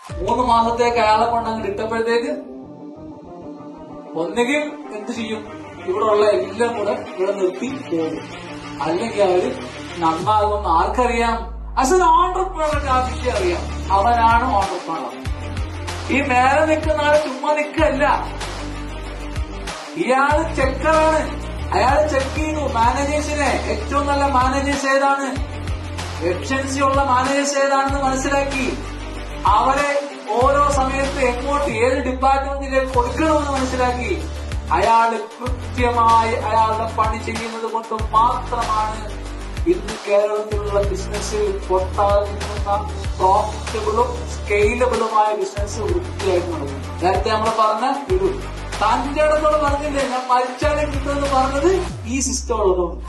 3 മാസത്തേക്ക് അയാളെ കൊണ്ട് അങ്ങ് ഇട്ടപ്പോഴത്തേക്ക് ഒന്നുകിൽ എന്ത് ചെയ്യും, ഇവിടെ ഉള്ള എല്ലാം കൂടെ ഇവിടെ നിർത്തി പോകും, അല്ലെങ്കിൽ അവര് നന്നാകുമെന്ന് ആർക്കറിയാം? ആസ് എൻ ഓണ്ടർപ്രണർ ആദ്യം അറിയാം, അവനാണ് ഓണ്ടർപ്രണർ. ഈ നേരെ നിൽക്കുന്ന ആള് ചുമ്മാ നിൽക്കല്ല, ഇയാള് ചെക്കറാണ്. അയാള് ചെക്ക് ചെയ്യുന്നു മാനേജേഴ്സിനെ. ഏറ്റവും നല്ല മാനേജേഴ്സ് ഏതാണ്, എഫിഷ്യൻസി ഉള്ള മാനേജേഴ്സ് ഏതാണെന്ന് മനസ്സിലാക്കി അവരെ ഓരോ സമയത്ത് എങ്ങോട്ട് ഏത് ഡിപ്പാർട്ട്മെന്റിലേക്ക് കൊടുക്കണമെന്ന് മനസ്സിലാക്കി അയാള് കൃത്യമായി അയാളുടെ പണി ചെയ്യുന്നത് കൊണ്ട് മാത്രമാണ് ഇന്ന് കേരളത്തിലുള്ള ബിസിനസ് പൊട്ടാതെ നിൽക്കുന്ന പ്രോഫിറ്റബിളും സ്കെയിലബിളുമായ ബിസിനസ് വൃത്തിയായിട്ട് നടക്കും. നേരത്തെ നമ്മൾ പറഞ്ഞ ഒരു തന്റെ ഇടത്തോട് പറഞ്ഞില്ലേ, ഞാൻ മരിച്ചാലും കിട്ടുമെന്ന് പറഞ്ഞത് ഈ സിസ്റ്റം ഉള്ളതുകൊണ്ട്.